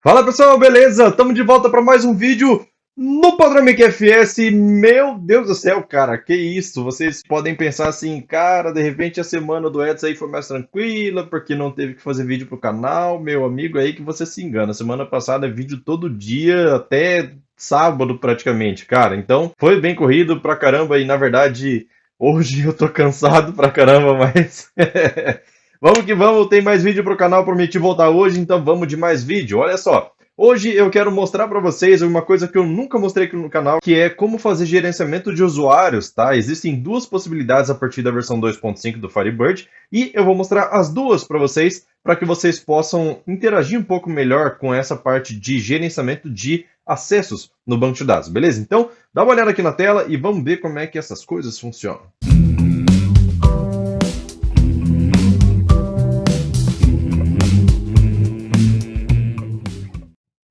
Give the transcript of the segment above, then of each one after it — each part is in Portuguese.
Fala pessoal, beleza? Estamos de volta para mais um vídeo no Padrão MQFS. Meu Deus do céu, cara, que isso? Vocês podem pensar assim, cara, de repente a semana do Edson aí foi mais tranquila porque não teve que fazer vídeo pro canal. Meu amigo, é aí que você se engana. Semana passada é vídeo todo dia, até sábado praticamente, cara. Então foi bem corrido pra caramba e na verdade hoje eu tô cansado pra caramba, mas vamos que vamos, tem mais vídeo pro canal, prometi voltar hoje, então vamos de mais vídeo. Olha só, hoje eu quero mostrar para vocês uma coisa que eu nunca mostrei aqui no canal, que é como fazer gerenciamento de usuários, tá? Existem duas possibilidades a partir da versão 2.5 do Firebird, e eu vou mostrar as duas para que vocês possam interagir um pouco melhor com essa parte de gerenciamento de acessos no banco de dados, beleza? Então, dá uma olhada aqui na tela e vamos ver como é que essas coisas funcionam.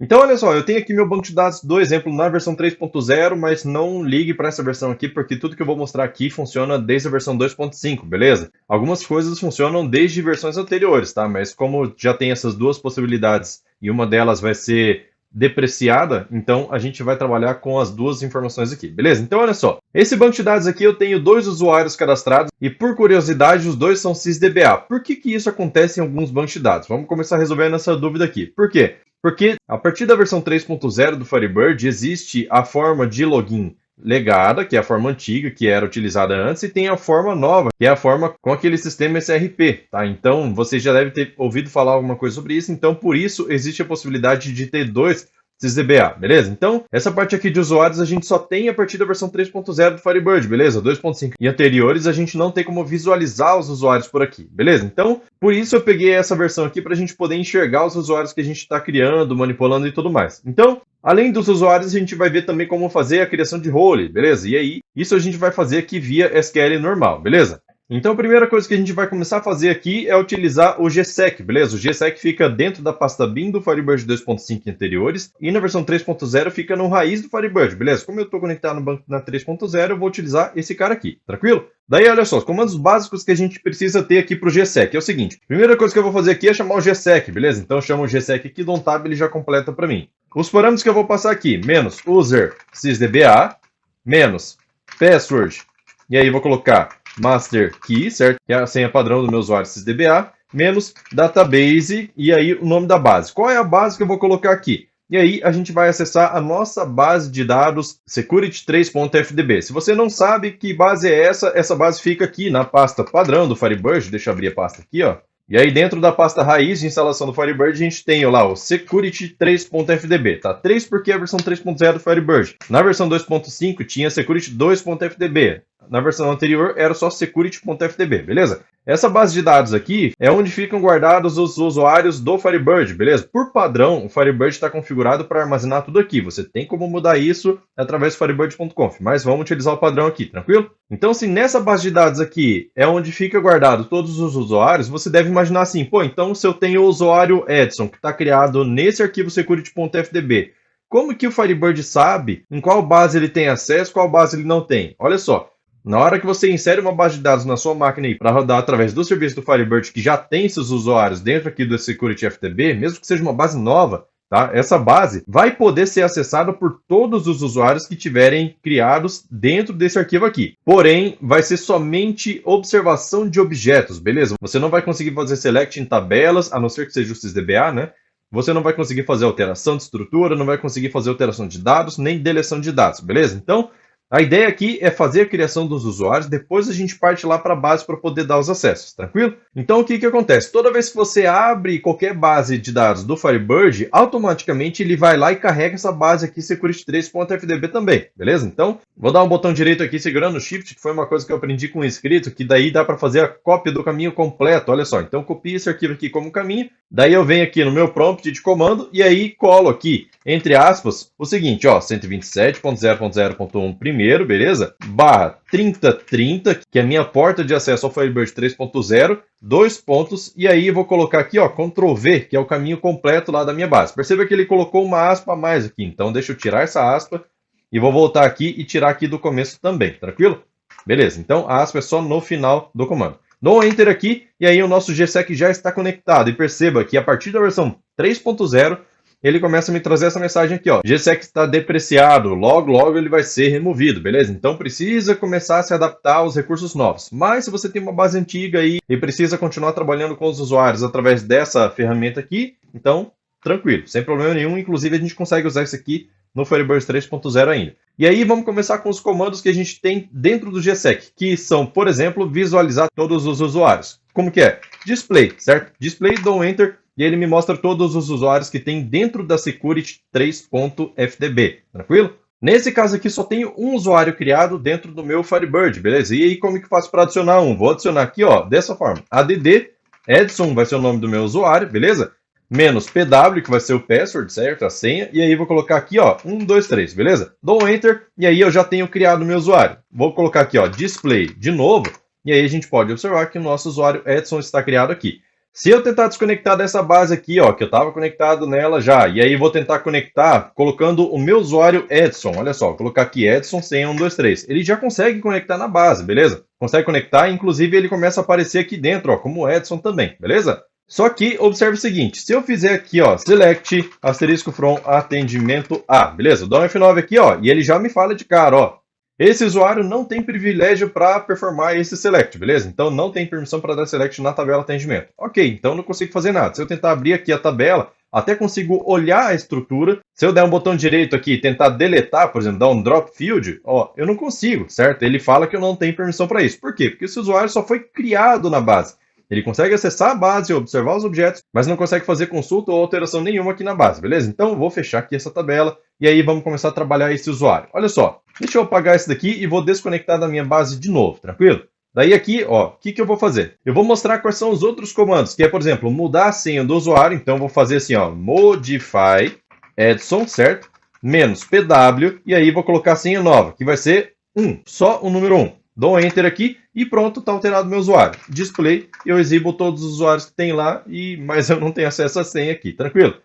Então, olha só, eu tenho aqui meu banco de dados do exemplo na versão 3.0, mas não ligue para essa versão aqui, porque tudo que eu vou mostrar aqui funciona desde a versão 2.5, beleza? Algumas coisas funcionam desde versões anteriores, tá? Mas como já tem essas duas possibilidades e uma delas vai ser depreciada, então a gente vai trabalhar com as duas informações aqui, beleza? Então, olha só, esse banco de dados aqui eu tenho dois usuários cadastrados e, por curiosidade, os dois são sysdba. Por que isso acontece em alguns bancos de dados? Vamos começar resolvendo essa dúvida aqui. Por quê? Porque a partir da versão 3.0 do Firebird existe a forma de login legada, que é a forma antiga, que era utilizada antes, e tem a forma nova, que é a forma com aquele sistema SRP, tá? Então, você já deve ter ouvido falar alguma coisa sobre isso, então por isso existe a possibilidade de ter dois sysdba, beleza? Então, essa parte aqui de usuários a gente só tem a partir da versão 3.0 do Firebird, beleza? 2.5 e anteriores a gente não tem como visualizar os usuários por aqui, beleza? Então, por isso eu peguei essa versão aqui para a gente poder enxergar os usuários que a gente está criando, manipulando e tudo mais. Então, além dos usuários, a gente vai ver também como fazer a criação de role, beleza? E aí, isso a gente vai fazer aqui via SQL normal, beleza? Então, a primeira coisa que a gente vai começar a fazer aqui é utilizar o GSEC, beleza? O GSEC fica dentro da pasta bin do Firebird 2.5 anteriores e na versão 3.0 fica no raiz do Firebird, beleza? Como eu estou conectado no banco na 3.0, eu vou utilizar esse cara aqui, tranquilo? Daí, olha só, os comandos básicos que a gente precisa ter aqui para o GSEC é o seguinte. Primeira coisa que eu vou fazer aqui é chamar o GSEC, beleza? Então, eu chamo o GSEC aqui, dou um tab, ele já completa para mim. Os parâmetros que eu vou passar aqui, menos user sysdba, menos password, e aí vou colocar master key, certo? Que é a senha padrão do meu usuário sysdba, menos database, e aí o nome da base. Qual é a base que eu vou colocar aqui? E aí a gente vai acessar a nossa base de dados security3.fdb. Se você não sabe que base é essa base fica aqui na pasta padrão do Firebird. Deixa eu abrir a pasta aqui, ó. E aí dentro da pasta raiz de instalação do Firebird, a gente tem lá o security3.fdb, tá? 3 porque é a versão 3.0 do Firebird. Na versão 2.5 tinha security2.fdb. Na versão anterior era só security.fdb, beleza? Essa base de dados aqui é onde ficam guardados os usuários do Firebird, beleza? Por padrão, o Firebird está configurado para armazenar tudo aqui. Você tem como mudar isso através do firebird.conf, mas vamos utilizar o padrão aqui, tranquilo? Então, se nessa base de dados aqui é onde fica guardado todos os usuários, você deve imaginar assim, pô, então se eu tenho o usuário Edson, que está criado nesse arquivo security.fdb, como que o Firebird sabe em qual base ele tem acesso, qual base ele não tem? Olha só. Na hora que você insere uma base de dados na sua máquina para rodar através do serviço do Firebird, que já tem esses usuários dentro aqui do Security FTB, mesmo que seja uma base nova, tá? Essa base vai poder ser acessada por todos os usuários que tiverem criados dentro desse arquivo aqui. Porém, vai ser somente observação de objetos, beleza? Você não vai conseguir fazer select em tabelas, a não ser que seja o sysdba, né? Você não vai conseguir fazer alteração de estrutura, não vai conseguir fazer alteração de dados, nem deleção de dados, beleza? Então, a ideia aqui é fazer a criação dos usuários, depois a gente parte lá para a base para poder dar os acessos, tranquilo? Então o que acontece? Toda vez que você abre qualquer base de dados do Firebird, automaticamente ele vai lá e carrega essa base aqui security3.fdb também, beleza? Então vou dar um botão direito aqui segurando o Shift, que foi uma coisa que eu aprendi com o inscrito, que daí dá para fazer a cópia do caminho completo, olha só. Então copio esse arquivo aqui como caminho, daí eu venho aqui no meu prompt de comando e aí colo aqui, entre aspas, o seguinte, ó, 127.0.0.1 primeiro, beleza? Barra 3030, que é a minha porta de acesso ao Firebird 3.0, 2 pontos, e aí eu vou colocar aqui, ó, Ctrl V, que é o caminho completo lá da minha base. Perceba que ele colocou uma aspa a mais aqui, então deixa eu tirar essa aspa e vou voltar aqui e tirar aqui do começo também, tranquilo? Beleza, então a aspa é só no final do comando. Dou Enter aqui, e aí o nosso GSEC já está conectado, e perceba que a partir da versão 3.0, ele começa a me trazer essa mensagem aqui, ó. GSEC está depreciado, logo ele vai ser removido, beleza? Então precisa começar a se adaptar aos recursos novos. Mas se você tem uma base antiga aí e precisa continuar trabalhando com os usuários através dessa ferramenta aqui, então tranquilo, sem problema nenhum. Inclusive a gente consegue usar isso aqui no Firebird 3.0 ainda. E aí vamos começar com os comandos que a gente tem dentro do GSEC, que são, por exemplo, visualizar todos os usuários. Como que é? Display, certo? Display, dou Enter, e ele me mostra todos os usuários que tem dentro da Security 3.ftb, tranquilo? Nesse caso aqui só tenho um usuário criado dentro do meu Firebird, beleza? E aí como que eu faço para adicionar um? Vou adicionar aqui, ó, dessa forma. add, Edson vai ser o nome do meu usuário, beleza? Menos pw, que vai ser o password, certo? A senha. E aí vou colocar aqui, ó, 1, 2, 3, beleza? Dou Enter, e aí eu já tenho criado o meu usuário. Vou colocar aqui, ó, display de novo, e aí a gente pode observar que o nosso usuário Edson está criado aqui. Se eu tentar desconectar dessa base aqui, ó, que eu estava conectado nela já, e aí vou tentar conectar colocando o meu usuário Edson, olha só, vou colocar aqui Edson, senha 1, 2, 3. Ele já consegue conectar na base, beleza? Consegue conectar, inclusive ele começa a aparecer aqui dentro, ó, como Edson também, beleza? Só que observe o seguinte, se eu fizer aqui, ó, select asterisco from atendimento A, beleza? Eu dou um F9 aqui, ó, e ele já me fala de cara, ó. Esse usuário não tem privilégio para performar esse select, beleza? Então não tem permissão para dar select na tabela atendimento. Ok, então não consigo fazer nada. Se eu tentar abrir aqui a tabela, até consigo olhar a estrutura. Se eu der um botão direito aqui e tentar deletar, por exemplo, dar um drop field, ó, eu não consigo, certo? Ele fala que eu não tenho permissão para isso. Por quê? Porque esse usuário só foi criado na base. Ele consegue acessar a base, observar os objetos, mas não consegue fazer consulta ou alteração nenhuma aqui na base, beleza? Então eu vou fechar aqui essa tabela e aí vamos começar a trabalhar esse usuário. Olha só, deixa eu apagar esse daqui e vou desconectar da minha base de novo, tranquilo? Daí aqui, ó, o que eu vou fazer? Eu vou mostrar quais são os outros comandos, que é, por exemplo, mudar a senha do usuário. Então eu vou fazer assim, ó, modify Edson, certo? Menos pw, e aí vou colocar a senha nova, que vai ser 1, só o número 1. Dou um Enter aqui e pronto, está alterado o meu usuário. Display, eu exibo todos os usuários que tem lá, mas eu não tenho acesso à senha aqui, tranquilo?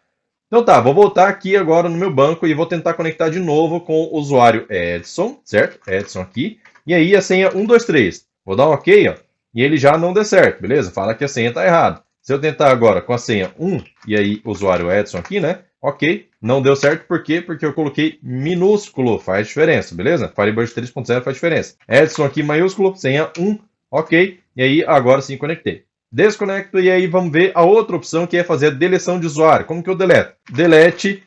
Então tá, vou voltar aqui agora no meu banco e vou tentar conectar de novo com o usuário Edson, certo? Edson aqui. E aí a senha 123. Vou dar um OK, ó, e ele já não deu certo, beleza? Fala que a senha está errada. Se eu tentar agora com a senha 1 e aí o usuário Edson aqui, né? Ok, não deu certo, por quê? Porque eu coloquei minúsculo, faz diferença, beleza? Firebird 3.0 faz diferença. Edson aqui maiúsculo, senha 1, ok, e aí agora sim conectei. Desconecto e aí vamos ver a outra opção que é fazer a deleção de usuário. Como que eu deleto? Delete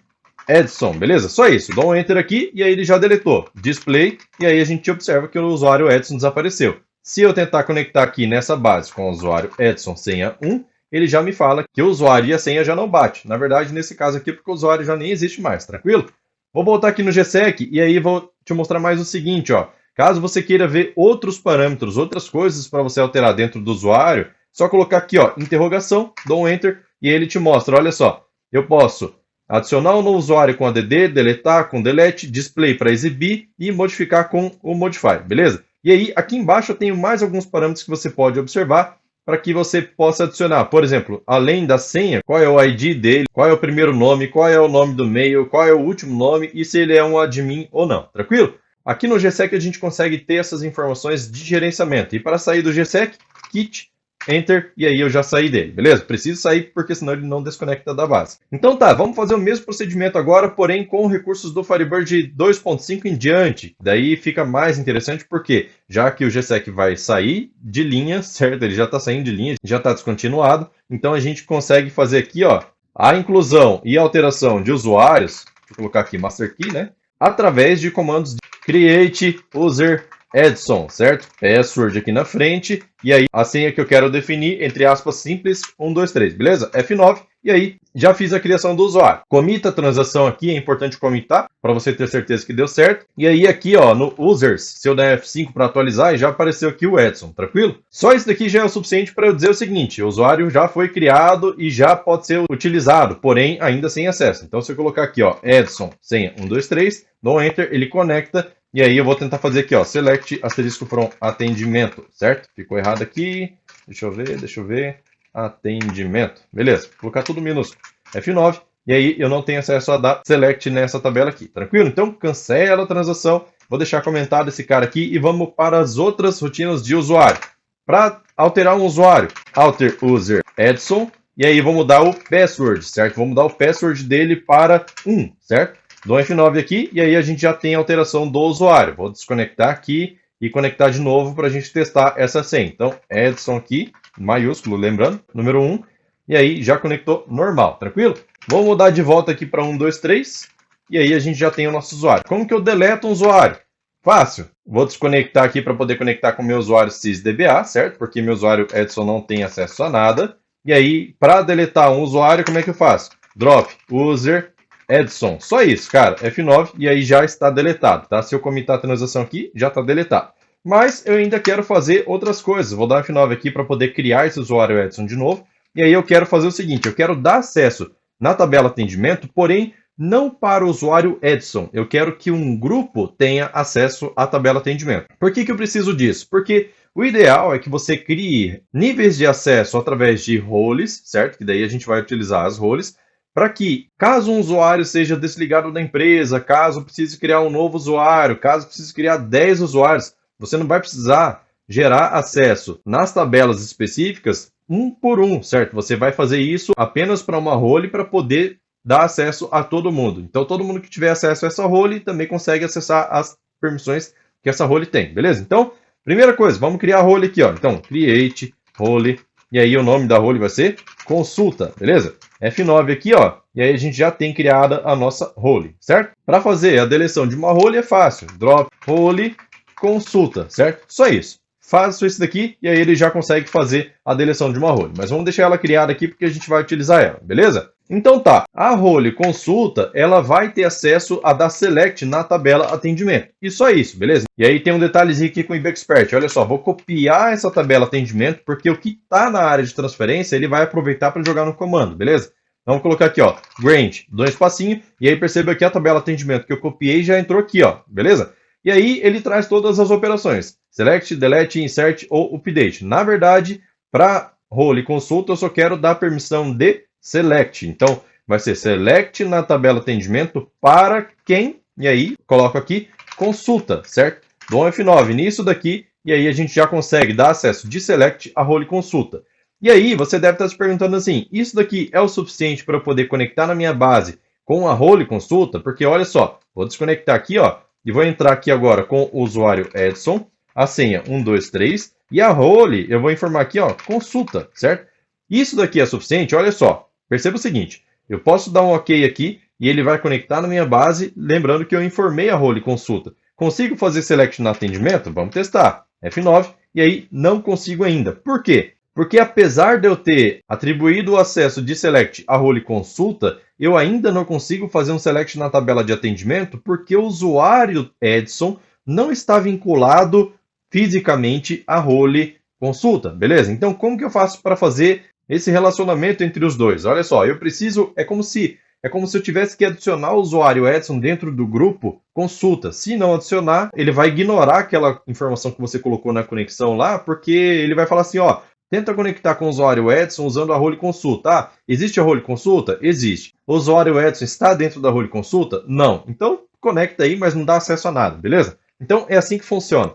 Edson, beleza? Só isso, dou um Enter aqui e aí ele já deletou. Display, e aí a gente observa que o usuário Edson desapareceu. Se eu tentar conectar aqui nessa base com o usuário Edson, senha 1, ele já me fala que o usuário e a senha já não bate. Na verdade, nesse caso aqui, porque o usuário já nem existe mais, tranquilo? Vou voltar aqui no GSEC e aí vou te mostrar mais o seguinte, ó. Caso você queira ver outros parâmetros, outras coisas para você alterar dentro do usuário, só colocar aqui, ó, interrogação, dou um Enter e ele te mostra, olha só. Eu posso adicionar um novo usuário com add, deletar com delete, display para exibir e modificar com o modify, beleza? E aí, aqui embaixo eu tenho mais alguns parâmetros que você pode observar para que você possa adicionar, por exemplo, além da senha, qual é o ID dele, qual é o primeiro nome, qual é o nome do e-mail, qual é o último nome e se ele é um admin ou não, tranquilo? Aqui no GSEC a gente consegue ter essas informações de gerenciamento. E para sair do GSEC, Git, Enter, e aí eu já saí dele, beleza? Preciso sair porque senão ele não desconecta da base. Então tá, vamos fazer o mesmo procedimento agora, porém com recursos do Firebird 2.5 em diante. Daí fica mais interessante porque, já que o GSEC vai sair de linha, certo? Ele já está saindo de linha, já está descontinuado. Então a gente consegue fazer aqui, ó, a inclusão e alteração de usuários, deixa eu colocar aqui Master Key, né? Através de comandos de create user Edson, certo? Password aqui na frente, e aí a senha que eu quero definir, entre aspas, simples, 1, 2, 3, beleza? F9, e aí já fiz a criação do usuário. Comita a transação aqui, é importante comitar, para você ter certeza que deu certo. E aí aqui, ó, no users, se eu der F5 para atualizar, já apareceu aqui o Edson, tranquilo? Só isso daqui já é o suficiente para eu dizer o seguinte, o usuário já foi criado e já pode ser utilizado, porém ainda sem acesso. Então se eu colocar aqui, ó, Edson, senha 1, 2, 3, dou Enter, ele conecta. E aí eu vou tentar fazer aqui, ó, select asterisco from atendimento, certo? Ficou errado aqui, deixa eu ver, atendimento, beleza, vou colocar tudo minúsculo, F9, e aí eu não tenho acesso a dar select nessa tabela aqui, tranquilo? Então cancela a transação, vou deixar comentado esse cara aqui e vamos para as outras rotinas de usuário. Para alterar um usuário, alter user Edson, e aí vou mudar o password, certo? Vou mudar o password dele para 1, certo? Dou F9 aqui, e aí a gente já tem a alteração do usuário. Vou desconectar aqui e conectar de novo para a gente testar essa senha. Então, Edson aqui, maiúsculo, lembrando, número 1, e aí já conectou normal, tranquilo? Vou mudar de volta aqui para 1, 2, 3, e aí a gente já tem o nosso usuário. Como que eu deleto um usuário? Fácil. Vou desconectar aqui para poder conectar com o meu usuário sysdba, certo? Porque meu usuário Edson não tem acesso a nada. E aí, para deletar um usuário, como é que eu faço? Drop user Edson. Só isso, cara. F9 e aí já está deletado, tá? Se eu comitar a transação aqui, já está deletado. Mas eu ainda quero fazer outras coisas. Vou dar F9 aqui para poder criar esse usuário Edson de novo. E aí eu quero fazer o seguinte, eu quero dar acesso na tabela atendimento, porém não para o usuário Edson. Eu quero que um grupo tenha acesso à tabela atendimento. Por que eu preciso disso? Porque o ideal é que você crie níveis de acesso através de roles, certo? Que daí a gente vai utilizar as roles, para que, caso um usuário seja desligado da empresa, caso precise criar um novo usuário, caso precise criar 10 usuários, você não vai precisar gerar acesso nas tabelas específicas um por um, certo? Você vai fazer isso apenas para uma role para poder dar acesso a todo mundo. Então, todo mundo que tiver acesso a essa role também consegue acessar as permissões que essa role tem, beleza? Então, primeira coisa, vamos criar a role aqui, ó. Então, create role, e aí o nome da role vai ser consulta, beleza? F9 aqui, ó, e aí a gente já tem criada a nossa role, certo? Para fazer a deleção de uma role é fácil, drop role consulta, certo? Só isso. Faço isso daqui e aí ele já consegue fazer a deleção de uma role. Mas vamos deixar ela criada aqui porque a gente vai utilizar ela, beleza? Então tá, a role consulta, ela vai ter acesso a dar select na tabela atendimento. E só isso, beleza? E aí tem um detalhezinho aqui com o IBExpert. Olha só, vou copiar essa tabela atendimento porque o que está na área de transferência, ele vai aproveitar para jogar no comando, beleza? Então vamos colocar aqui, ó, grant, 2 espacinhos, e aí perceba que a tabela atendimento que eu copiei já entrou aqui, ó, beleza? E aí ele traz todas as operações, select, delete, insert ou update. Na verdade, para role consulta, eu só quero dar permissão de select. Então, vai ser select na tabela atendimento para quem, e aí, coloco aqui, consulta, certo? Dou um F9 nisso daqui, e aí a gente já consegue dar acesso de select a role consulta. E aí, você deve estar se perguntando assim, isso daqui é o suficiente para eu poder conectar na minha base com a role consulta? Porque olha só, vou desconectar aqui, ó, e vou entrar aqui agora com o usuário Edson, a senha 123, e a role, eu vou informar aqui, ó, consulta, certo? Isso daqui é suficiente? Olha só, perceba o seguinte, eu posso dar um OK aqui e ele vai conectar na minha base, lembrando que eu informei a role consulta. Consigo fazer select no atendimento? Vamos testar. F9, e aí não consigo ainda. Por quê? Porque apesar de eu ter atribuído o acesso de select à role consulta, eu ainda não consigo fazer um select na tabela de atendimento porque o usuário Edson não está vinculado fisicamente à role consulta, beleza? Então, como que eu faço para fazer esse relacionamento entre os dois? Olha só, eu preciso, é como se eu tivesse que adicionar o usuário Edson dentro do grupo consulta. Se não adicionar, ele vai ignorar aquela informação que você colocou na conexão lá, porque ele vai falar assim, ó, tenta conectar com o usuário Edson usando a role consulta. Ah, existe a role consulta? Existe. O usuário Edson está dentro da role consulta? Não. Então, conecta aí, mas não dá acesso a nada, beleza? Então, é assim que funciona.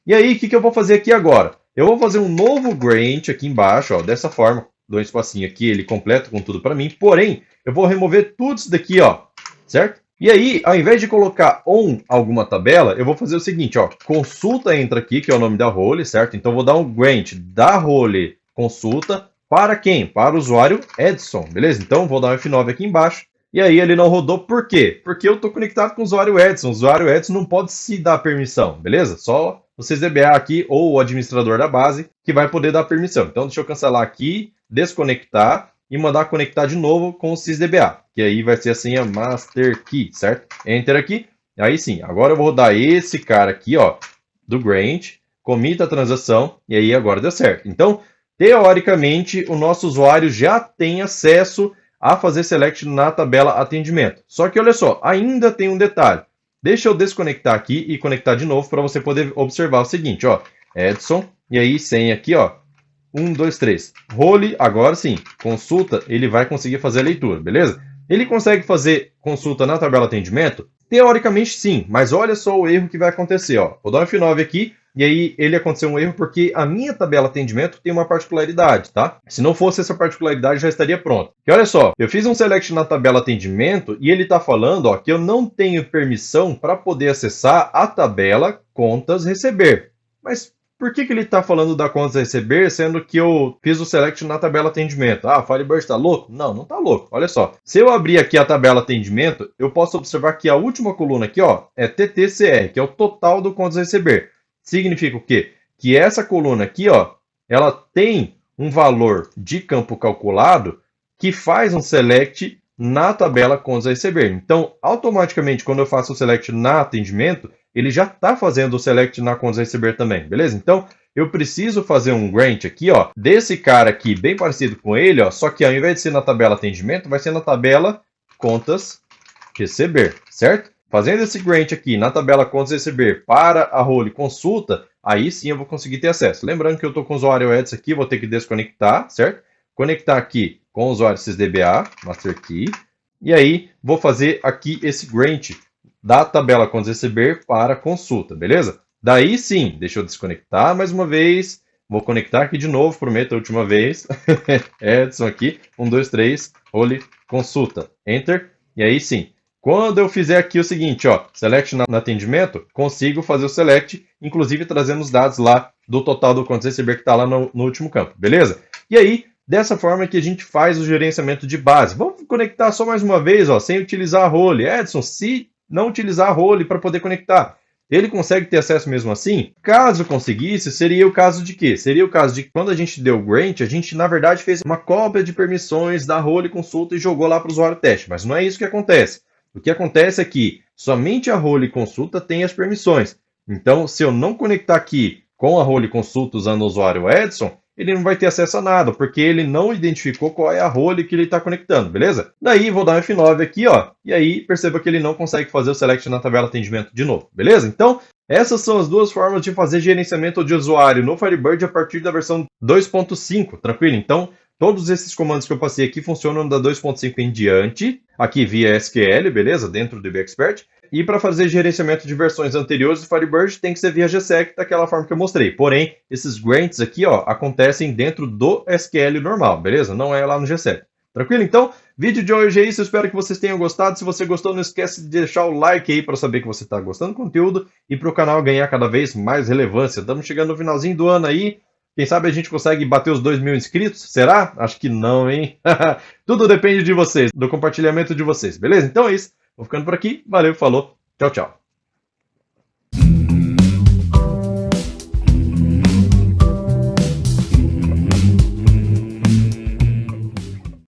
E aí, o que eu vou fazer aqui agora? Eu vou fazer um novo grant aqui embaixo, ó, dessa forma. Dou um espacinho aqui, ele completa com tudo para mim. Porém, eu vou remover tudo isso daqui, ó, certo? E aí, ao invés de colocar on alguma tabela, eu vou fazer o seguinte, ó, consulta entra aqui, que é o nome da role, certo? Então, eu vou dar um grant da role consulta para quem? Para o usuário Edson, beleza? Então, vou dar um F9 aqui embaixo. E aí, ele não rodou, por quê? Porque eu estou conectado com o usuário Edson. O usuário Edson não pode se dar permissão, beleza? Só o sysdba aqui ou o administrador da base que vai poder dar permissão. Então, deixa eu cancelar aqui, desconectar e mandar conectar de novo com o sysdba, que aí vai ser a senha master key, certo? Enter aqui, aí sim, agora eu vou rodar esse cara aqui, ó, do grant, commit a transação, e aí agora deu certo. Então, teoricamente, o nosso usuário já tem acesso a fazer select na tabela atendimento. Só que olha só, ainda tem um detalhe. Deixa eu desconectar aqui e conectar de novo para você poder observar o seguinte, ó, Edson, e aí senha aqui, ó, 1, 2, 3. Role, agora sim, consulta, ele vai conseguir fazer a leitura, beleza? Ele consegue fazer consulta na tabela atendimento? Teoricamente sim, mas olha só o erro que vai acontecer, ó. Vou dar um F9 aqui, e aí ele aconteceu um erro porque a minha tabela atendimento tem uma particularidade, tá? Se não fosse essa particularidade, já estaria pronto. E olha só, eu fiz um select na tabela atendimento e ele está falando, ó, que eu não tenho permissão para poder acessar a tabela contas receber. Mas por que ele está falando da contas receber, sendo que eu fiz o select na tabela atendimento? Ah, Firebird está louco? Não, não está louco. Olha só, se eu abrir aqui a tabela atendimento, eu posso observar que a última coluna aqui, ó, é TTCR, que é o total do contas receber. Significa o quê? Que essa coluna aqui, ó, ela tem um valor de campo calculado que faz um select na tabela contas a receber. Então, automaticamente, quando eu faço o select na atendimento, ele já está fazendo o select na contas a receber também, beleza? Então, eu preciso fazer um grant aqui, ó, desse cara aqui, bem parecido com ele, ó, só que ao invés de ser na tabela atendimento, vai ser na tabela contas receber, certo? Fazendo esse grant aqui na tabela contas receber para a role consulta, aí sim eu vou conseguir ter acesso. Lembrando que eu estou com o usuário Edson aqui, vou ter que desconectar, certo? Conectar aqui com o usuário sysdba, master key, e aí vou fazer aqui esse grant da tabela contas receber para consulta, beleza? Daí sim, deixa eu desconectar mais uma vez, vou conectar aqui de novo, prometo a última vez, Edson aqui, 1, 2, 3, role consulta, enter, e aí sim. Quando eu fizer aqui o seguinte, ó, select no atendimento, consigo fazer o select, inclusive trazendo os dados lá do total do contas receber que está lá no último campo, beleza? E aí, dessa forma que a gente faz o gerenciamento de base. Vamos conectar só mais uma vez, ó, sem utilizar a role. Edson, se não utilizar a role para poder conectar, ele consegue ter acesso mesmo assim? Caso conseguisse, seria o caso de quê? Seria o caso de que quando a gente deu o grant, a gente na verdade fez uma cópia de permissões da role consulta e jogou lá para o usuário teste, mas não é isso que acontece. O que acontece é que somente a role consulta tem as permissões. Então, se eu não conectar aqui com a role consulta usando o usuário Edson, ele não vai ter acesso a nada, porque ele não identificou qual é a role que ele está conectando, beleza? Daí, vou dar um F9 aqui, ó, e aí perceba que ele não consegue fazer o select na tabela atendimento de novo, beleza? Então, essas são as duas formas de fazer gerenciamento de usuário no Firebird a partir da versão 2.5, tranquilo? Então, todos esses comandos que eu passei aqui funcionam da 2.5 em diante, aqui via SQL, beleza? Dentro do DBExpert. E para fazer gerenciamento de versões anteriores do Firebird tem que ser via GSEC, daquela forma que eu mostrei. Porém, esses grants aqui, ó, acontecem dentro do SQL normal, beleza? Não é lá no GSEC. Tranquilo? Então, vídeo de hoje é isso. Eu espero que vocês tenham gostado. Se você gostou, não esquece de deixar o like aí para saber que você está gostando do conteúdo e para o canal ganhar cada vez mais relevância. Estamos chegando no finalzinho do ano aí. Quem sabe a gente consegue bater os 2.000 inscritos? Será? Acho que não, hein? Tudo depende de vocês, do compartilhamento de vocês, beleza? Então é isso. Vou ficando por aqui. Valeu, falou. Tchau, tchau.